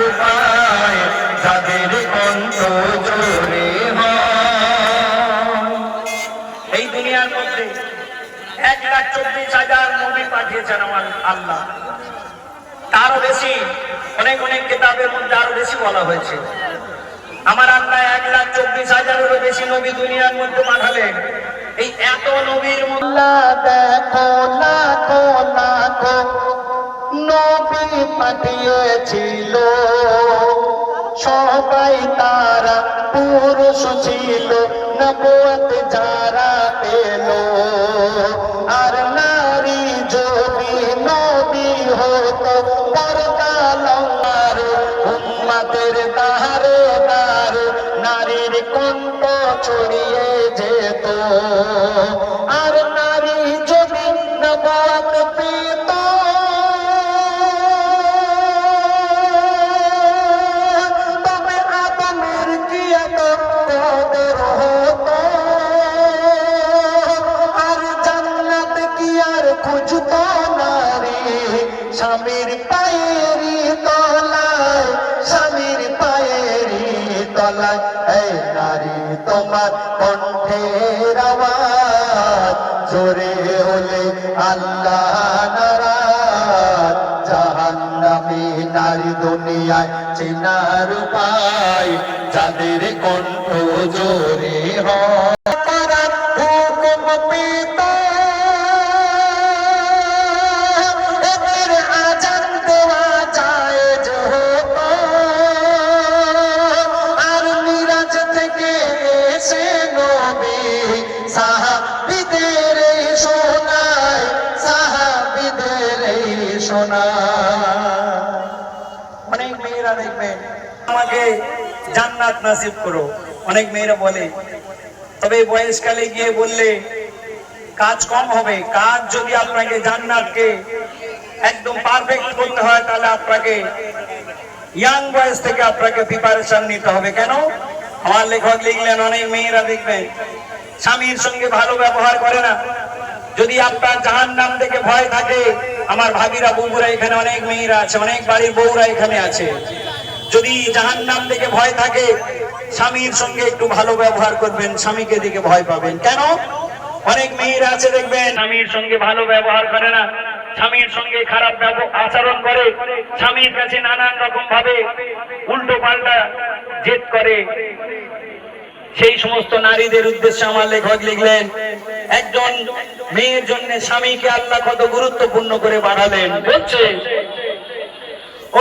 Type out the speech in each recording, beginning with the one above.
উপায় যাদের কণ্ঠ জোরে হয়। এই দুনিয়ার মধ্যে 1,24,000 নবী পাঠিয়েছেন আমার আল্লাহ। তারও বেশি অনেক অনেক কিতাবের মধ্যে আরো বেশি বলা হয়েছে। আমার আল্লাহ 1,24,000-এরও বেশি নবী দুনিয়ার মধ্যে পাঠালেন। এই এত নবীর মধ্যে দেখো লাখো লাখো নবী পাঠিয়েছিল, সবাই তারা পুরুষ ছিল, নবুয়ত যারা পেল। আর নারী যদি নবী হতো পর্দা লঙ্ঘার, উম্মতের দারে দারে নারীর কণ্ঠ ছড়িয়ে যেত। আর নারী যদি নবুয়ত পেত, তবে আদমের কি এত কদর হতো? আর জান্নাত কি আর খুঁজতো নারী স্বামীর পায়েরই তলায়, স্বামীর পায়েরই তলায়। এই নারী তোমার কণ্ঠের আওয়াজ জোরে হলে আল্লাহ নারাজ। জাহান্নামী নারী দুনিয়ায় চেনার উপায় যাদের কণ্ঠ জোরে হয়। হুকুম পেত এদের আজান দেওয়া জায়েজ হতো। আর মিরাজ থেকে এসে নবী সাহাবীদের শোনায়, সাহাবীদের শোনায়। অনেক মেয়েরা দেখবেন আমাকে জান্নাত নসিব করো, অনেক মেয়েরা বলে। তবে বয়সকালে গিয়ে বললে কাজ কম হবে। কাজ যদি আপনাকে জান্নাতকে একদম পারফেক্ট করতে হয়, তাহলে আপনাকে ইয়াং বয়স থেকে আপনাকে প্রিপারেশন নিতে হবে। কেন? আমার লেখক লিখলেন অনেক মেয়েরা দেখবেন স্বামীর সঙ্গে ভালো ব্যবহার করে না। যদি আপনার জাহান্নাম থেকে ভয় থাকে, আমার ভাবিরা বউরা এখানে অনেক মেয়েরা আছে, অনেক বাড়ির বউরা এখানে আছে, যদি জাহান্নাম থেকে ভয় থাকে, স্বামীর সঙ্গে একটু ভালো ব্যবহার করবেন, স্বামীকে দিকে ভয় পাবেন। কেন? অনেক মেয়েরা আছে দেখবেন স্বামীর সঙ্গে ভালো ব্যবহার করে না, স্বামীর সঙ্গে খারাপ আচরণ করে, স্বামীর কাছে নানান রকম ভাবে উল্টো পাল্টা জেদ করে। সেই সমস্ত নারীদের উদ্দেশ্যে আমার লেখক লিখলেন একজন মেয়ের জন্য স্বামীকে আল্লাহ কত গুরুত্বপূর্ণ করে বাড়ালেন। বলছে,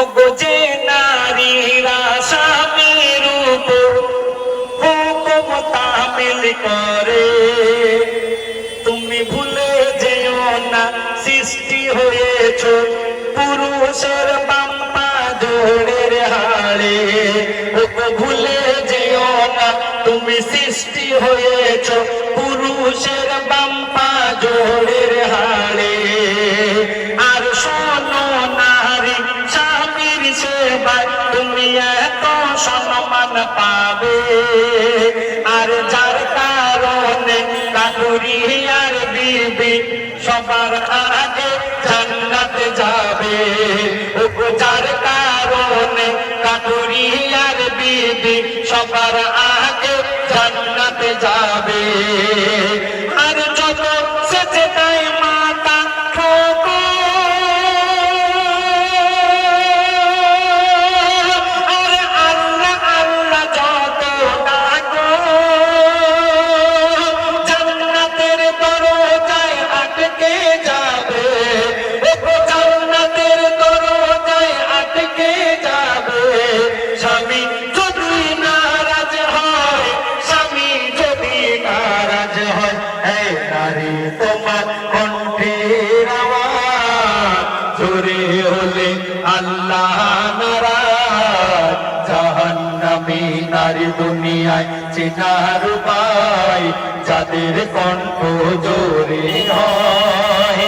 ওগো যে নারীরা স্বামীর উপর হুকুম তামিল করে, তুমি ভুলে যেও না সৃষ্টি হয়েছো পুরুষের বাম পা জোড়ের হাড়ে। ওগো ভুলে যেও না তুমি সৃষ্টি হয়েছো পুরুষের বাম পা জোড়ের হাড়ে। আর শোনো নারী, স্বামীর সেবায় তুমি এত সম্মান পাবে। আর যার কারণে কাকুরি আর বিবি সবার আগে জান্নাতে যাবে। ওগো যার কারণে কাকুরি আর বিবি সবার আগে জান্নাতে যাবে। আর যত সেচে দেয় মাতা ঠোকো, আর আল্লাহ আল্লাহ যত ডাকো, জান্নাতের দরজায় আটকে যাবে। ওগো জান্নাতের দরজায় আটকে যাবে। স্বামী যদি নারাজ হয়, স্বামী যদি নারাজ হয়, এই নারী তোমার কণ্ঠের আওয়াজ জোরে হলে আল্লাহ নারাজ। জাহান্নামী নারী দুনিয়ায় চেনার উপায় যাদের কণ্ঠ জোরে হয়।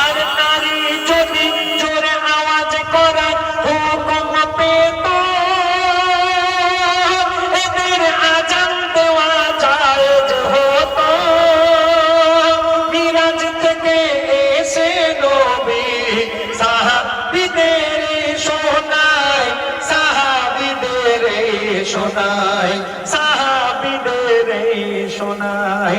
আর নারী যদি জোরে আওয়াজ করার হুকুম পেত, এদের আজান দেওয়া জায়েজ হতো। মিরাজ থেকে এসে নবী সাহাবীদের শোনায়, সাহাবীদের শোনাই, সাহাবীদের শোনাই।